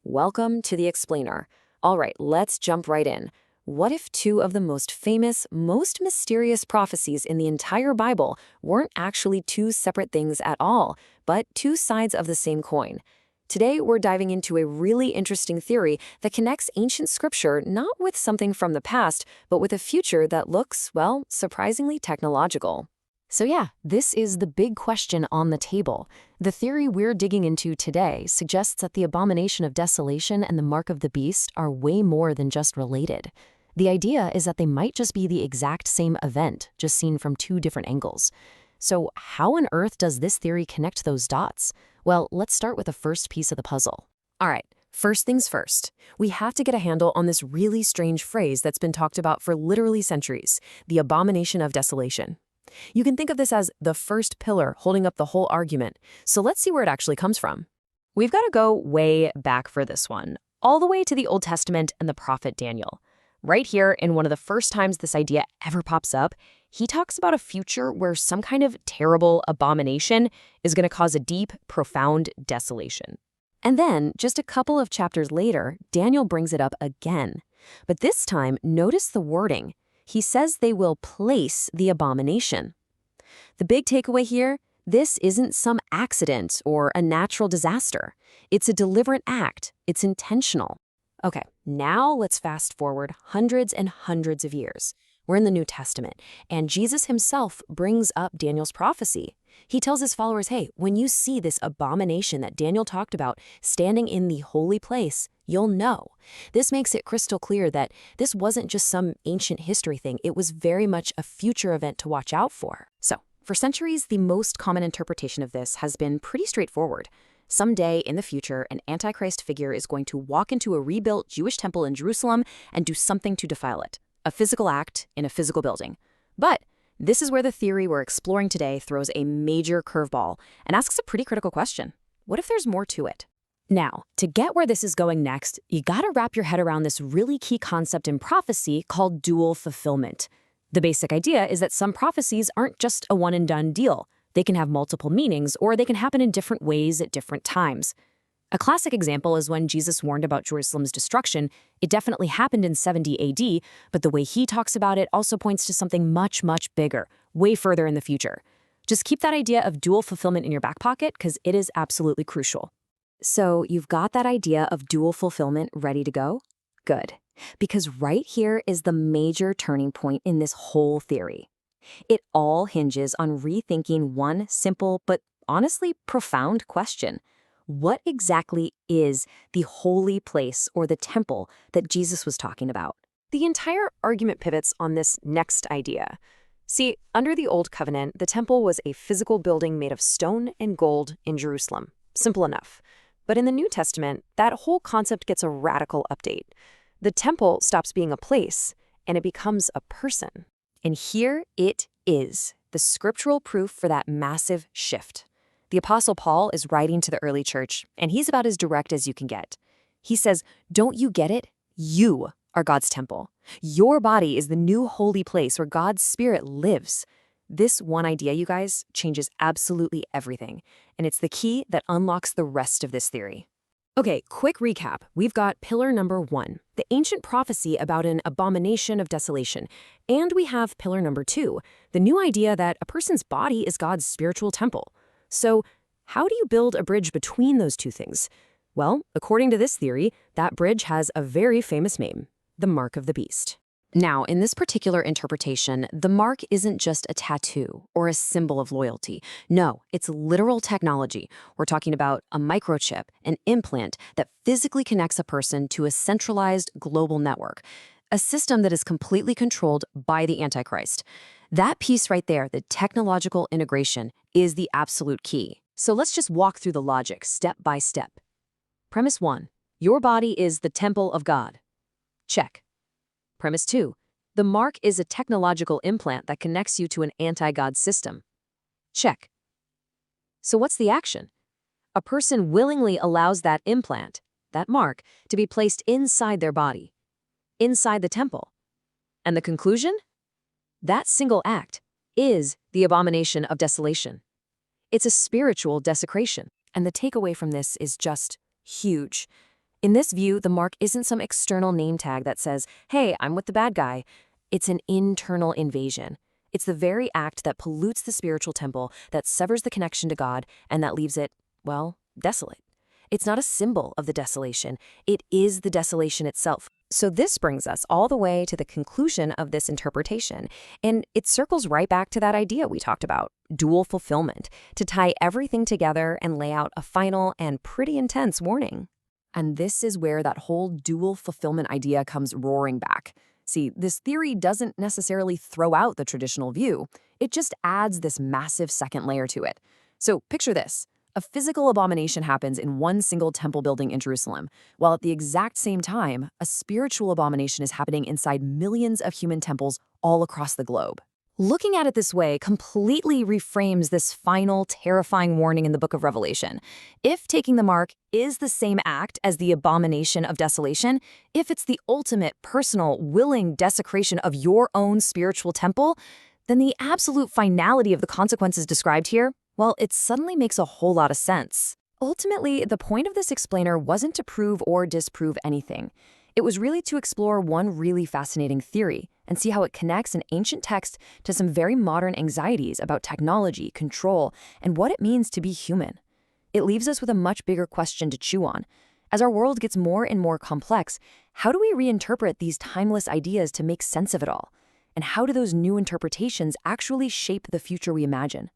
Welcome to the Explainer. All right, let's jump right in. What if two of the most famous, most mysterious prophecies in the entire Bible weren't actually two separate things at all, but two sides of the same coin? Today, we're diving into a really interesting theory that connects ancient scripture not with something from the past, but with a future that looks, well, surprisingly technological. So yeah, this is the big question on the table. The theory we're digging into today suggests that the abomination of desolation and the mark of the beast are way more than just related. The idea is that they might just be the exact same event, just seen from two different angles. So how on earth does this theory connect those dots? Well, let's start with the first piece of the puzzle. All right, first things first. We have to get a handle on this really strange phrase that's been talked about for literally centuries, the abomination of desolation. You can think of this as the first pillar holding up the whole argument, so let's see where it actually comes from. We've got to go way back for this one, all the way to the Old Testament and the prophet Daniel. Right here, in one of the first times this idea ever pops up, he talks about a future where some kind of terrible abomination is going to cause a deep, profound desolation. And then, just a couple of chapters later, Daniel brings it up again. But this time, notice the wording. He says they will place the abomination. The big takeaway here, this isn't some accident or a natural disaster. It's a deliberate act. It's intentional. Okay, now let's fast forward hundreds and hundreds of years. We're in the New Testament, and Jesus himself brings up Daniel's prophecy. He tells his followers, hey, when you see this abomination that Daniel talked about standing in the holy place, you'll know. This makes it crystal clear that this wasn't just some ancient history thing. It was very much a future event to watch out for. So, for centuries, the most common interpretation of this has been pretty straightforward. Someday in the future, an Antichrist figure is going to walk into a rebuilt Jewish temple in Jerusalem and do something to defile it. A physical act in a physical building. But this is where the theory we're exploring today throws a major curveball and asks a pretty critical question. What if there's more to it? Now, to get where this is going next, you gotta wrap your head around this really key concept in prophecy called dual fulfillment. The basic idea is that some prophecies aren't just a one-and-done deal. They can have multiple meanings, or they can happen in different ways at different times. A classic example is when Jesus warned about Jerusalem's destruction. It definitely happened in 70 AD, but the way he talks about it also points to something much, much bigger, way further in the future. Just keep that idea of dual fulfillment in your back pocket because it is absolutely crucial. So you've got that idea of dual fulfillment ready to go? Good. Because right here is the major turning point in this whole theory. It all hinges on rethinking one simple but honestly profound question. What exactly is the holy place or the temple that Jesus was talking about? The entire argument pivots on this next idea. See, under the Old Covenant, the temple was a physical building made of stone and gold in Jerusalem. Simple enough. But in the New Testament, that whole concept gets a radical update. The temple stops being a place, and it becomes a person. And here it is, the scriptural proof for that massive shift. The Apostle Paul is writing to the early church, and he's about as direct as you can get. He says, don't you get it? You are God's temple. Your body is the new holy place where God's Spirit lives. This one idea, you guys, changes absolutely everything, and it's the key that unlocks the rest of this theory. Okay, quick recap. We've got pillar number 1, the ancient prophecy about an abomination of desolation. And we have pillar number 2, the new idea that a person's body is God's spiritual temple. So, how do you build a bridge between those two things? Well, according to this theory, that bridge has a very famous name, the mark of the beast. Now, in this particular interpretation, the mark isn't just a tattoo or a symbol of loyalty. No, it's literal technology. We're talking about a microchip, an implant that physically connects a person to a centralized global network, a system that is completely controlled by the Antichrist. That piece right there, the technological integration, is the absolute key. So let's just walk through the logic step by step. Premise 1, your body is the temple of God. Check. Premise 2, the mark is a technological implant that connects you to an anti-God system. Check. So what's the action? A person willingly allows that implant, that mark, to be placed inside their body, inside the temple. And the conclusion? That single act is the abomination of desolation. It's a spiritual desecration. And the takeaway from this is just huge. In this view, the mark isn't some external name tag that says, hey, I'm with the bad guy. It's an internal invasion. It's the very act that pollutes the spiritual temple, that severs the connection to God, and that leaves it, well, desolate. It's not a symbol of the desolation. It is the desolation itself. So this brings us all the way to the conclusion of this interpretation, and it circles right back to that idea we talked about, dual fulfillment, to tie everything together and lay out a final and pretty intense warning. And this is where that whole dual fulfillment idea comes roaring back. See, this theory doesn't necessarily throw out the traditional view. It just adds this massive second layer to it. So picture this. A physical abomination happens in one single temple building in Jerusalem, while at the exact same time, a spiritual abomination is happening inside millions of human temples all across the globe. Looking at it this way completely reframes this final, terrifying warning in the book of Revelation. If taking the mark is the same act as the abomination of desolation, if it's the ultimate, personal, willing desecration of your own spiritual temple, then the absolute finality of the consequences described here, well, it suddenly makes a whole lot of sense. Ultimately, the point of this explainer wasn't to prove or disprove anything. It was really to explore one really fascinating theory and see how it connects an ancient text to some very modern anxieties about technology, control, and what it means to be human. It leaves us with a much bigger question to chew on. As our world gets more and more complex, how do we reinterpret these timeless ideas to make sense of it all? And how do those new interpretations actually shape the future we imagine?